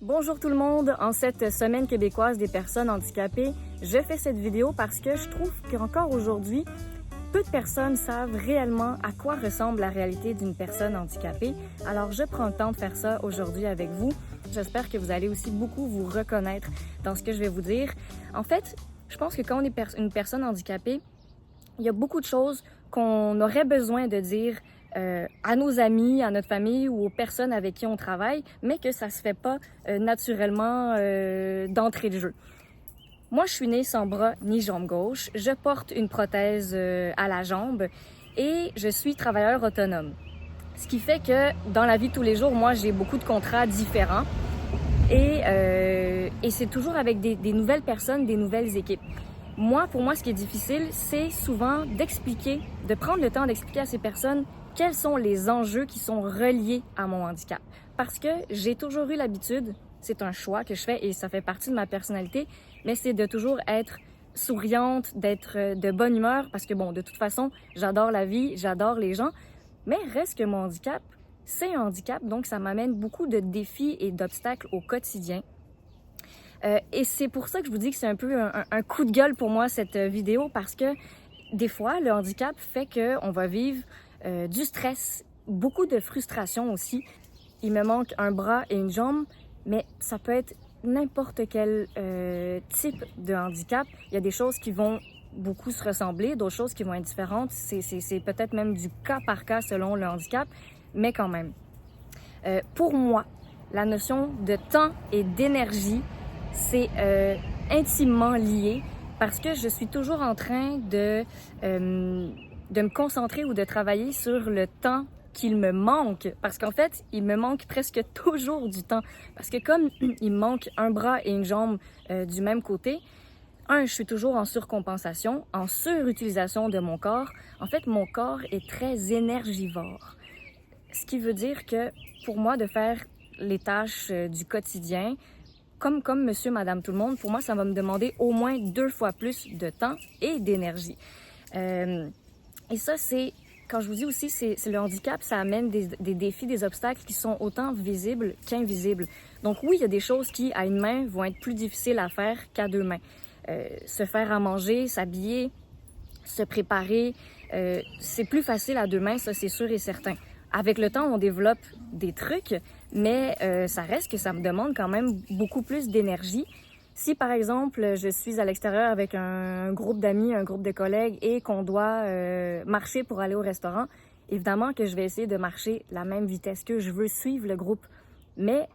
Bonjour tout le monde! En cette semaine québécoise des personnes handicapées, je fais cette vidéo parce que je trouve qu'encore aujourd'hui, peu de personnes savent réellement à quoi ressemble la réalité d'une personne handicapée. Alors je prends le temps de faire ça aujourd'hui avec vous. J'espère que vous allez aussi beaucoup vous reconnaître dans ce que je vais vous dire. En fait, je pense que quand on est une personne handicapée, il y a beaucoup de choses qu'on aurait besoin de dire à nos amis, à notre famille ou aux personnes avec qui on travaille, mais que ça se fait pas naturellement d'entrée de jeu. Moi, je suis née sans bras ni jambe gauche. Je porte une prothèse à la jambe et je suis travailleur autonome. Ce qui fait que dans la vie de tous les jours, moi, j'ai beaucoup de contrats différents et c'est toujours avec des nouvelles personnes, des nouvelles équipes. Pour moi, ce qui est difficile, c'est souvent d'expliquer, de prendre le temps d'expliquer à ces personnes quels sont les enjeux qui sont reliés à mon handicap. Parce que j'ai toujours eu l'habitude, c'est un choix que je fais et ça fait partie de ma personnalité, mais c'est de toujours être souriante, d'être de bonne humeur, parce que bon, de toute façon, j'adore la vie, j'adore les gens, mais reste que mon handicap, c'est un handicap, donc ça m'amène beaucoup de défis et d'obstacles au quotidien. Et c'est pour ça que je vous dis que c'est un peu un coup de gueule pour moi, cette vidéo, parce que des fois, le handicap fait qu'on va vivre du stress, beaucoup de frustration aussi. Il me manque un bras et une jambe, mais ça peut être n'importe quel type de handicap. Il y a des choses qui vont beaucoup se ressembler, d'autres choses qui vont être différentes. C'est peut-être même du cas par cas selon le handicap, mais quand même. Pour moi, la notion de temps et d'énergie, c'est intimement lié parce que je suis toujours en train de me concentrer ou de travailler sur le temps qu'il me manque. Parce qu'en fait, il me manque presque toujours du temps. Parce que comme il me manque un bras et une jambe du même côté, je suis toujours en surcompensation, en surutilisation de mon corps. En fait, mon corps est très énergivore. Ce qui veut dire que pour moi, de faire les tâches du quotidien, comme monsieur, madame, tout le monde, pour moi, ça va me demander au moins 2 fois plus de temps et d'énergie. Et ça, quand je vous dis aussi, c'est le handicap, ça amène des défis, des obstacles qui sont autant visibles qu'invisibles. Donc oui, il y a des choses qui, à une main, vont être plus difficiles à faire qu'à 2 mains. Se faire à manger, s'habiller, se préparer, c'est plus facile à 2 mains, ça c'est sûr et certain. Avec le temps, on développe des trucs, mais ça reste que ça me demande quand même beaucoup plus d'énergie. Si, par exemple, je suis à l'extérieur avec un groupe d'amis, un groupe de collègues et qu'on doit marcher pour aller au restaurant, évidemment que je vais essayer de marcher la même vitesse qu'eux. Je veux suivre le groupe. Mais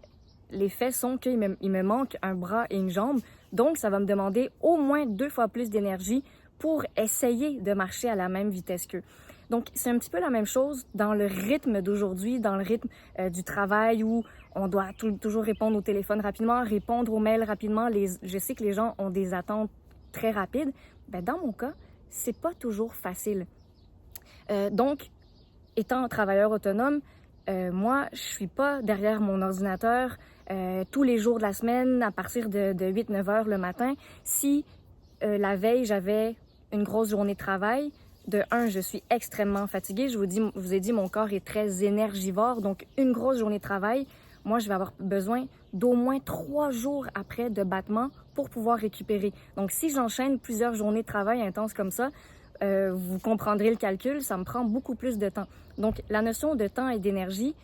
les faits sont qu'il me manque un bras et une jambe, donc ça va me demander au moins 2 fois plus d'énergie pour essayer de marcher à la même vitesse qu'eux. Donc, c'est un petit peu la même chose dans le rythme d'aujourd'hui, dans le rythme du travail où on doit toujours répondre au téléphone rapidement, répondre aux mails rapidement. Je sais que les gens ont des attentes très rapides. Ben, dans mon cas, c'est pas toujours facile. Donc, étant travailleur autonome, moi, je suis pas derrière mon ordinateur tous les jours de la semaine à partir de 8-9 heures le matin. Si la veille, j'avais une grosse journée de travail, je suis extrêmement fatiguée. Je vous ai dit, mon corps est très énergivore. Donc, une grosse journée de travail, moi, je vais avoir besoin d'au moins 3 jours après de battement pour pouvoir récupérer. Donc, si j'enchaîne plusieurs journées de travail intenses comme ça, vous comprendrez le calcul, ça me prend beaucoup plus de temps. Donc, la notion de temps et d'énergie,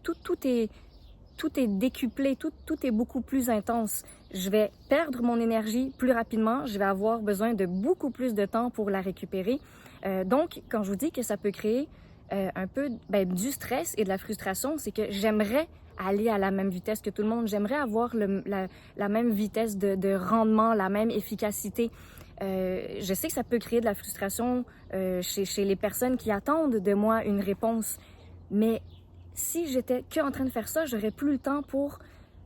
tout est décuplé, tout est beaucoup plus intense. Je vais perdre mon énergie plus rapidement, je vais avoir besoin de beaucoup plus de temps pour la récupérer. Donc, quand je vous dis que ça peut créer un peu du stress et de la frustration, c'est que j'aimerais aller à la même vitesse que tout le monde. J'aimerais avoir la même vitesse de rendement, la même efficacité. Je sais que ça peut créer de la frustration chez les personnes qui attendent de moi une réponse, mais si j'étais que en train de faire ça, j'aurais plus le temps pour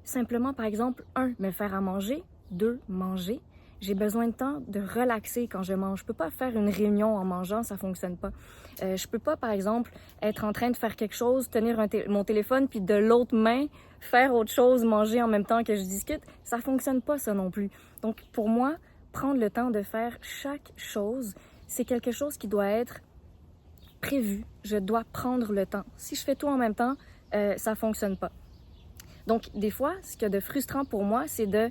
simplement, par exemple, 1, me faire à manger, 2, manger. J'ai besoin de temps de relaxer quand je mange. Je peux pas faire une réunion en mangeant, ça fonctionne pas. Je peux pas, par exemple, être en train de faire quelque chose, tenir mon téléphone, puis de l'autre main, faire autre chose, manger en même temps que je discute. Ça fonctionne pas, ça non plus. Donc, pour moi, prendre le temps de faire chaque chose, c'est quelque chose qui doit être prévu. Je dois prendre le temps. Si je fais tout en même temps, ça fonctionne pas. Donc, des fois, ce qu'il y a de frustrant pour moi, c'est de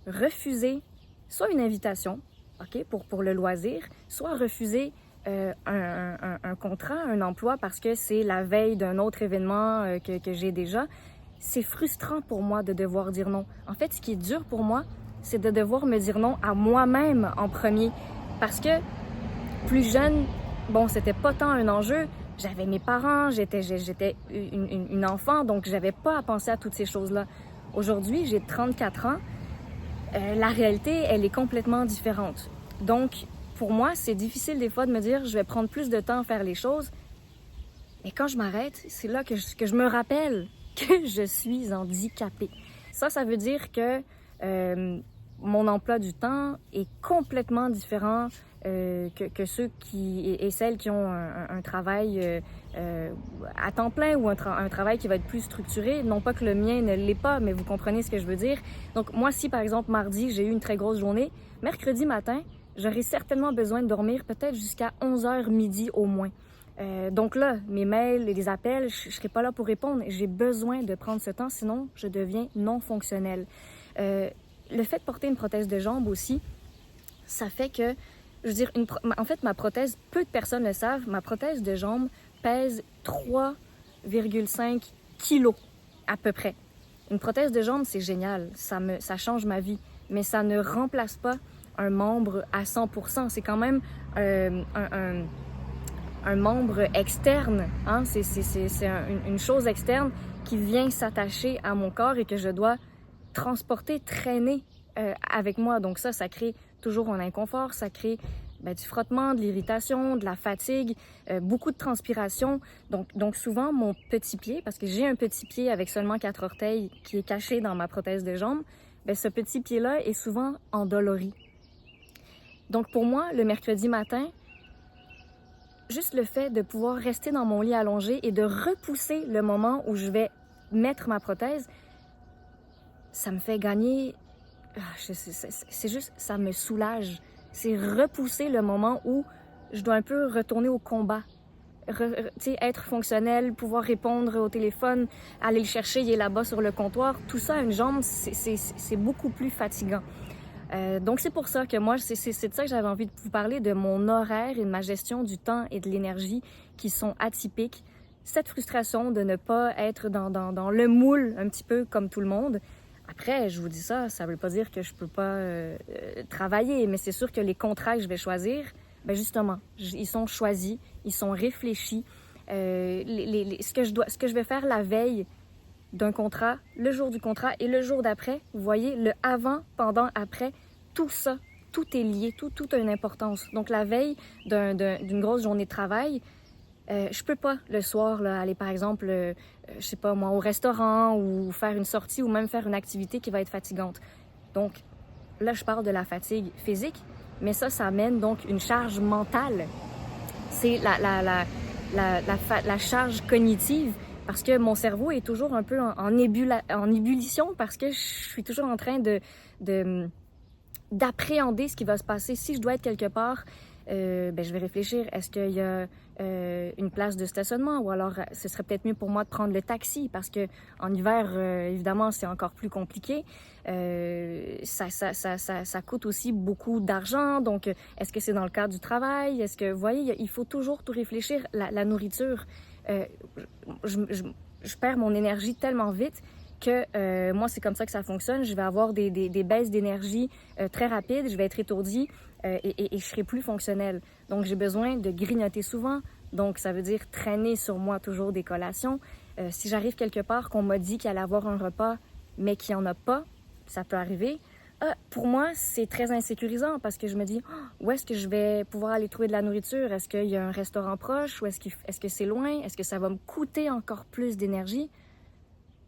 refuser soit une invitation, OK, pour le loisir, soit refuser un contrat, un emploi parce que c'est la veille d'un autre événement que j'ai déjà. C'est frustrant pour moi de devoir dire non. En fait, ce qui est dur pour moi, c'est de devoir me dire non à moi-même en premier. Parce que plus jeune, bon, c'était pas tant un enjeu. J'avais mes parents, j'étais une enfant, donc j'avais pas à penser à toutes ces choses-là. Aujourd'hui, j'ai 34 ans. La réalité, elle est complètement différente. Donc, pour moi, c'est difficile des fois de me dire je vais prendre plus de temps à faire les choses. Mais quand je m'arrête, c'est là que je me rappelle que je suis handicapée. Ça veut dire que mon emploi du temps est complètement différent que ceux et celles qui ont un travail à temps plein ou un travail qui va être plus structuré. Non pas que le mien ne l'est pas, mais vous comprenez ce que je veux dire. Donc moi, si par exemple mardi, j'ai eu une très grosse journée, mercredi matin, j'aurai certainement besoin de dormir peut-être jusqu'à 11h midi au moins. Donc là, mes mails et les appels, je serai pas là pour répondre. J'ai besoin de prendre ce temps, sinon je deviens non fonctionnelle. Le fait de porter une prothèse de jambe aussi, ça fait que, je veux dire, en fait, ma prothèse, peu de personnes le savent, ma prothèse de jambe pèse 3,5 kilos à peu près. Une prothèse de jambe, c'est génial, ça change ma vie, mais ça ne remplace pas un membre à 100%. C'est quand même un membre externe, hein? C'est une chose externe qui vient s'attacher à mon corps et que je dois transporter, traîner avec moi. Donc ça crée toujours un inconfort, ça crée du frottement, de l'irritation, de la fatigue, beaucoup de transpiration. Donc souvent, mon petit pied, parce que j'ai un petit pied avec seulement 4 orteils qui est caché dans ma prothèse de jambe, ce petit pied-là est souvent endolori. Donc pour moi, le mercredi matin, juste le fait de pouvoir rester dans mon lit allongé et de repousser le moment où je vais mettre ma prothèse, ça me fait gagner... C'est juste, ça me soulage. C'est repousser le moment où je dois un peu retourner au combat. Être fonctionnel, pouvoir répondre au téléphone, aller le chercher, il est là-bas sur le comptoir. Tout ça à une jambe, c'est beaucoup plus fatigant. Donc c'est pour ça que moi, c'est de ça que j'avais envie de vous parler, de mon horaire et de ma gestion du temps et de l'énergie qui sont atypiques. Cette frustration de ne pas être dans le moule un petit peu comme tout le monde. Après, je vous dis ça veut pas dire que je peux pas travailler, mais c'est sûr que les contrats que je vais choisir, justement, ils sont choisis, ils sont réfléchis. Ce que je vais faire la veille d'un contrat, le jour du contrat et le jour d'après, vous voyez, le avant, pendant, après, tout ça, tout est lié, tout a une importance. Donc la veille d'une grosse journée de travail, je peux pas le soir là, aller par exemple, je sais pas moi, au restaurant ou faire une sortie ou même faire une activité qui va être fatigante. Donc là, je parle de la fatigue physique, mais ça amène donc une charge mentale. C'est la charge cognitive. Parce que mon cerveau est toujours un peu en ébullition parce que je suis toujours en train d'appréhender ce qui va se passer. Si je dois être quelque part, je vais réfléchir. Est-ce qu'il y a une place de stationnement ou alors ce serait peut-être mieux pour moi de prendre le taxi parce que en hiver, évidemment, c'est encore plus compliqué. Ça coûte aussi beaucoup d'argent. Donc, est-ce que c'est dans le cadre du travail? Est-ce que, vous voyez, il faut toujours tout réfléchir. La nourriture, je perds mon énergie tellement vite que moi, c'est comme ça que ça fonctionne. Je vais avoir des baisses d'énergie très rapides, je vais être étourdie et je serai plus fonctionnelle. Donc, j'ai besoin de grignoter souvent. Donc, ça veut dire traîner sur moi toujours des collations. Si j'arrive quelque part qu'on m'a dit qu'il allait avoir un repas, mais qu'il n'y en a pas, ça peut arriver. Pour moi, c'est très insécurisant parce que je me dis où est-ce que je vais pouvoir aller trouver de la nourriture? Est-ce qu'il y a un restaurant proche ou est-ce que c'est loin? Est-ce que ça va me coûter encore plus d'énergie?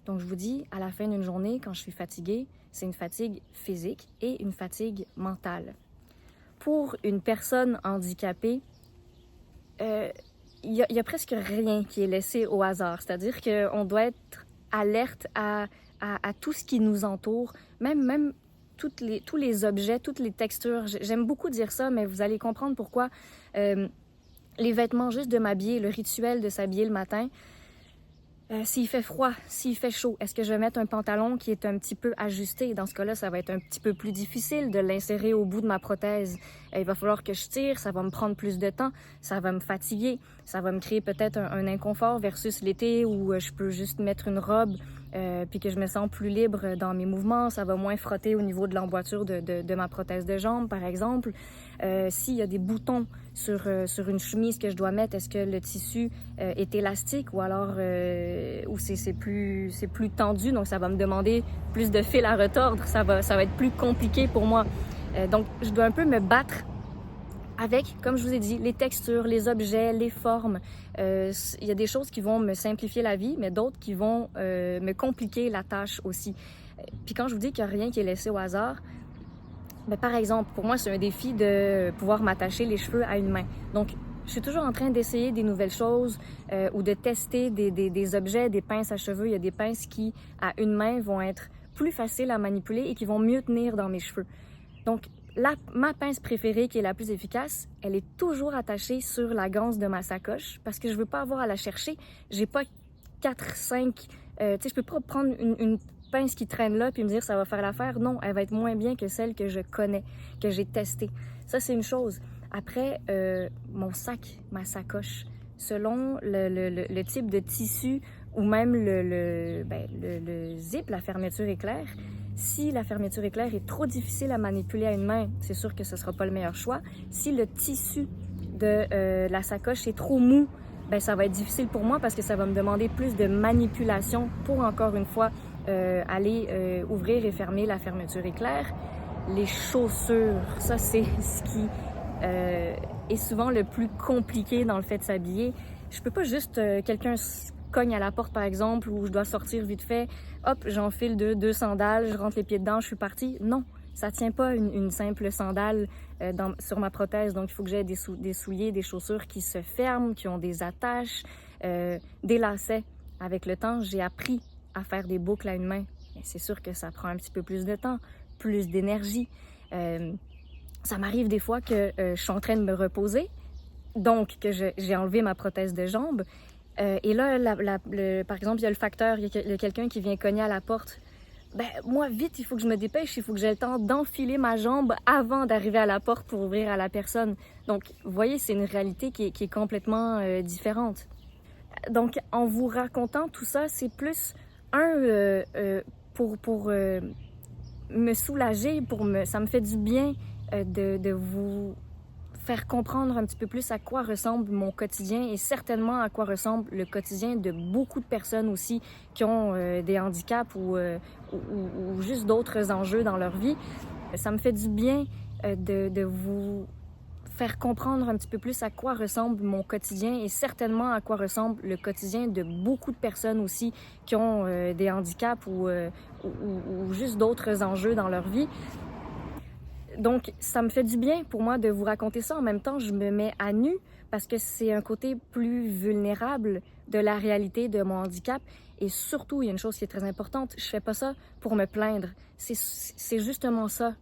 Donc, je vous dis, à la fin d'une journée, quand je suis fatiguée, c'est une fatigue physique et une fatigue mentale. Pour une personne handicapée, il y a presque rien qui est laissé au hasard. C'est-à-dire qu'on doit être alerte à tout ce qui nous entoure, même tous les objets, toutes les textures. J'aime beaucoup dire ça, mais vous allez comprendre pourquoi. Les vêtements, juste de m'habiller, le rituel de s'habiller le matin, S'il fait froid, s'il fait chaud, est-ce que je vais mettre un pantalon qui est un petit peu ajusté? Dans ce cas-là, ça va être un petit peu plus difficile de l'insérer au bout de ma prothèse. Il va falloir que je tire, ça va me prendre plus de temps, ça va me fatiguer, ça va me créer peut-être un inconfort versus l'été où je peux juste mettre une robe puis que je me sens plus libre dans mes mouvements. Ça va moins frotter au niveau de l'emboîture de ma prothèse de jambe, par exemple. S'il y a des boutons sur une chemise que je dois mettre, est-ce que le tissu est élastique ou alors ou c'est plus tendu, donc ça va me demander plus de fil à retordre, ça va être plus compliqué pour moi. Donc je dois un peu me battre avec, comme je vous ai dit, les textures, les objets, les formes. Il y a des choses qui vont me simplifier la vie, mais d'autres qui vont me compliquer la tâche aussi. Puis quand je vous dis qu'il n'y a rien qui est laissé au hasard, ben, par exemple, pour moi, c'est un défi de pouvoir m'attacher les cheveux à une main. Donc, je suis toujours en train d'essayer des nouvelles choses ou de tester des objets, des pinces à cheveux. Il y a des pinces qui, à une main, vont être plus faciles à manipuler et qui vont mieux tenir dans mes cheveux. Donc, ma pince préférée, qui est la plus efficace, elle est toujours attachée sur la ganse de ma sacoche parce que je veux pas avoir à la chercher. J'ai pas 4, 5... tu sais, je peux pas prendre une pince qui traîne là puis me dire ça va faire l'affaire. Non, elle va être moins bien que celle que je connais, que j'ai testée. Ça, c'est une chose. Après, mon sac, ma sacoche, selon le type de tissu ou même le zip, la fermeture éclair, si la fermeture éclair est trop difficile à manipuler à une main, c'est sûr que ce ne sera pas le meilleur choix. Si le tissu de la sacoche est trop mou, ben ça va être difficile pour moi parce que ça va me demander plus de manipulation pour, encore une fois, aller ouvrir et fermer la fermeture éclair. Les chaussures, ça c'est ce qui est souvent le plus compliqué dans le fait de s'habiller. Je peux pas juste, quelqu'un cogne à la porte par exemple, ou je dois sortir vite fait, hop, j'enfile deux sandales, je rentre les pieds dedans, je suis partie. Non, ça tient pas une simple sandale sur ma prothèse, donc il faut que j'aie des souliers, des chaussures qui se ferment, qui ont des attaches, des lacets. Avec le temps, j'ai appris à faire des boucles à une main. C'est sûr que ça prend un petit peu plus de temps, plus d'énergie. Ça m'arrive des fois que je suis en train de me reposer, donc que j'ai enlevé ma prothèse de jambe. Et là, par exemple, il y a le facteur, il y a quelqu'un qui vient cogner à la porte. Ben, moi, vite, il faut que je me dépêche, il faut que j'ai le temps d'enfiler ma jambe avant d'arriver à la porte pour ouvrir à la personne. Donc, vous voyez, c'est une réalité qui est complètement différente. Donc, en vous racontant tout ça, c'est plus pour me soulager, ça me fait du bien de vous faire comprendre un petit peu plus à quoi ressemble mon quotidien et certainement à quoi ressemble le quotidien de beaucoup de personnes aussi qui ont des handicaps ou juste d'autres enjeux dans leur vie. Ça me fait du bien de vous faire comprendre un petit peu plus à quoi ressemble mon quotidien et certainement à quoi ressemble le quotidien de beaucoup de personnes aussi qui ont des handicaps ou juste d'autres enjeux dans leur vie. Donc, ça me fait du bien pour moi de vous raconter ça. En même temps, je me mets à nu parce que c'est un côté plus vulnérable de la réalité de mon handicap. Et surtout, il y a une chose qui est très importante, je fais pas ça pour me plaindre. C'est justement ça,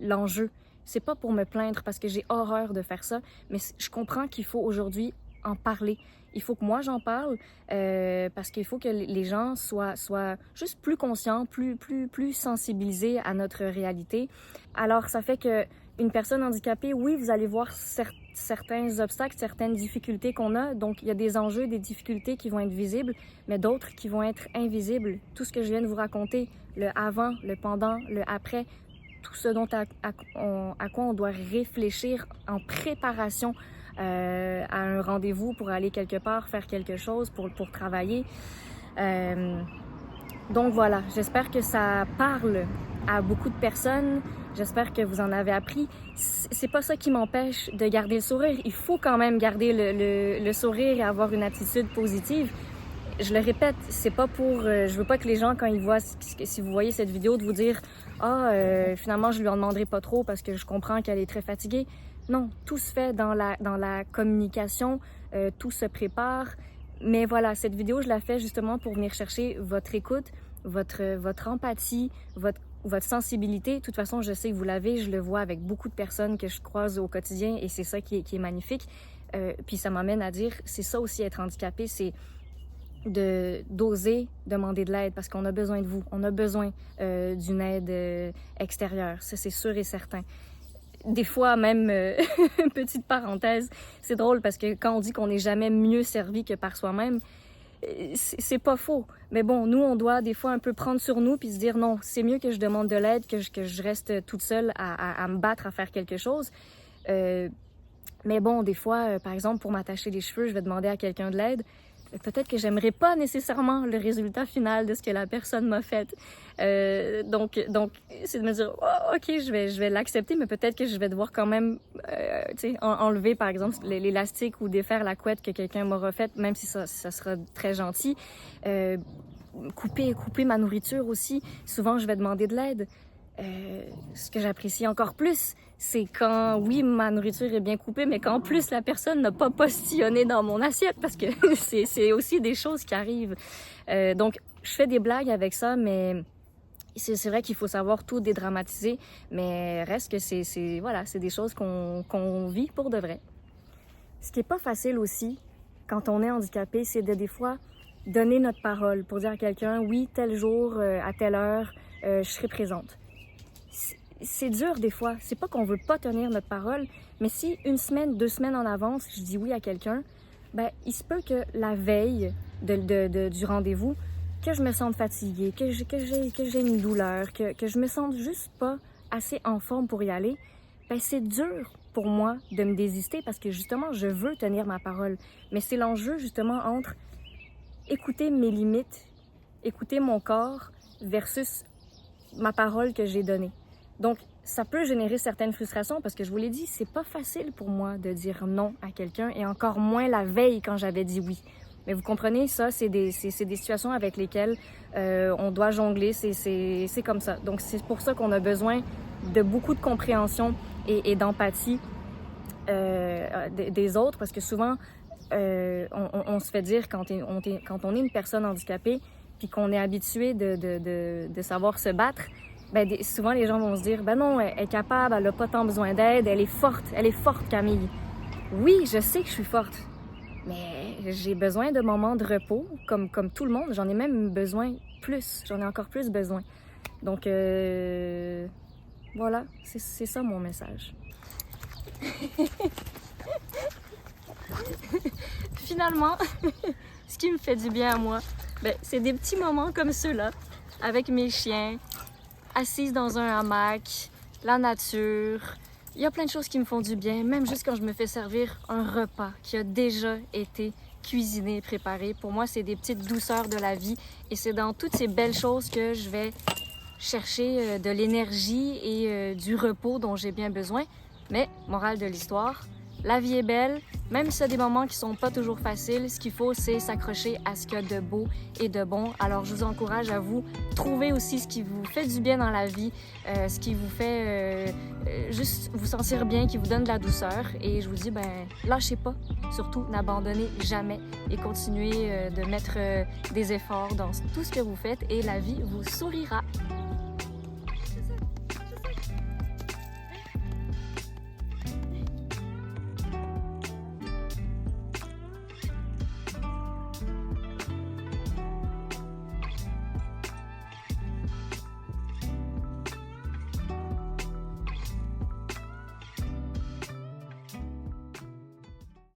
l'enjeu. C'est pas pour me plaindre parce que j'ai horreur de faire ça, mais je comprends qu'il faut aujourd'hui en parler. Il faut que moi j'en parle parce qu'il faut que les gens soient juste plus conscients, plus sensibilisés à notre réalité. Alors ça fait que une personne handicapée, oui, vous allez voir certains obstacles, certaines difficultés qu'on a. Donc il y a des enjeux, des difficultés qui vont être visibles, mais d'autres qui vont être invisibles. Tout ce que je viens de vous raconter, le avant, le pendant, le après, tout ce dont à quoi on doit réfléchir en préparation à un rendez-vous pour aller quelque part, faire quelque chose, pour travailler. Donc voilà, j'espère que ça parle à beaucoup de personnes. J'espère que vous en avez appris. C'est pas ça qui m'empêche de garder le sourire. Il faut quand même garder le sourire et avoir une attitude positive. Je le répète, c'est pas pour... je veux pas que les gens, quand ils voient... Si vous voyez cette vidéo, de vous dire « Ah, finalement, je lui en demanderai pas trop parce que je comprends qu'elle est très fatiguée. » Non, tout se fait dans la communication, tout se prépare. Mais voilà, cette vidéo, je la fais justement pour venir chercher votre écoute, votre empathie, votre sensibilité. De toute façon, je sais que vous l'avez, je le vois avec beaucoup de personnes que je croise au quotidien et c'est ça qui est magnifique. Puis ça m'amène à dire, c'est ça aussi être handicapé, c'est d'oser demander de l'aide parce qu'on a besoin de vous, on a besoin d'une aide extérieure, ça c'est sûr et certain. Des fois même, une petite parenthèse, c'est drôle parce que quand on dit qu'on n'est jamais mieux servi que par soi-même, c'est pas faux. Mais bon, nous, on doit des fois un peu prendre sur nous puis se dire non, c'est mieux que je demande de l'aide que je reste toute seule à me battre à faire quelque chose. Mais bon, des fois, par exemple, pour m'attacher les cheveux, je vais demander à quelqu'un de l'aide. Peut-être que j'aimerais pas nécessairement le résultat final de ce que la personne m'a fait. Donc, c'est de me dire, oh, OK, je vais l'accepter, mais peut-être que je vais devoir quand même, enlever, par exemple, l'élastique ou défaire la couette que quelqu'un m'aura faite, même si ça sera très gentil. Couper ma nourriture aussi. Souvent, je vais demander de l'aide. Ce que j'apprécie encore plus, c'est quand, oui, ma nourriture est bien coupée, mais qu'en plus, la personne n'a pas postillonné dans mon assiette, parce que c'est aussi des choses qui arrivent. Donc, je fais des blagues avec ça, mais c'est vrai qu'il faut savoir tout dédramatiser, mais reste que c'est des choses qu'on vit pour de vrai. Ce qui est pas facile aussi, quand on est handicapé, c'est de, des fois, donner notre parole pour dire à quelqu'un, oui, tel jour, à telle heure, je serai présente. C'est dur des fois. C'est pas qu'on veut pas tenir notre parole, mais si 1 semaine, 2 semaines en avance, je dis oui à quelqu'un, ben il se peut que la veille du rendez-vous, que je me sente fatiguée, que j'ai une douleur, que je me sente juste pas assez en forme pour y aller. Ben c'est dur pour moi de me désister parce que justement je veux tenir ma parole. Mais c'est l'enjeu justement entre écouter mes limites, écouter mon corps versus ma parole que j'ai donnée. Donc, ça peut générer certaines frustrations parce que je vous l'ai dit, c'est pas facile pour moi de dire non à quelqu'un et encore moins la veille quand j'avais dit oui. Mais vous comprenez, ça, c'est des situations avec lesquelles on doit jongler, c'est comme ça. Donc, c'est pour ça qu'on a besoin de beaucoup de compréhension et d'empathie des autres parce que souvent, on se fait dire quand on est une personne handicapée puis qu'on est habitué de savoir se battre, ben souvent les gens vont se dire, ben non, elle est capable, elle n'a pas tant besoin d'aide, elle est forte Camille. Oui, je sais que je suis forte, mais j'ai besoin de moments de repos, comme tout le monde, j'en ai même besoin plus, j'en ai encore plus besoin. Donc voilà, c'est ça mon message. Finalement, ce qui me fait du bien à moi, ben, c'est des petits moments comme ceux-là, avec mes chiens, assise dans un hamac, la nature. Il y a plein de choses qui me font du bien, même juste quand je me fais servir un repas qui a déjà été cuisiné et préparé. Pour moi, c'est des petites douceurs de la vie et c'est dans toutes ces belles choses que je vais chercher de l'énergie et du repos dont j'ai bien besoin. Mais, morale de l'histoire, la vie est belle, même s'il y a des moments qui sont pas toujours faciles, ce qu'il faut, c'est s'accrocher à ce qu'il y a de beau et de bon. Alors, je vous encourage à vous trouver aussi ce qui vous fait du bien dans la vie, ce qui vous fait juste vous sentir bien, qui vous donne de la douceur. Et je vous dis, ben, lâchez pas. Surtout, n'abandonnez jamais et continuez de mettre des efforts dans tout ce que vous faites et la vie vous sourira.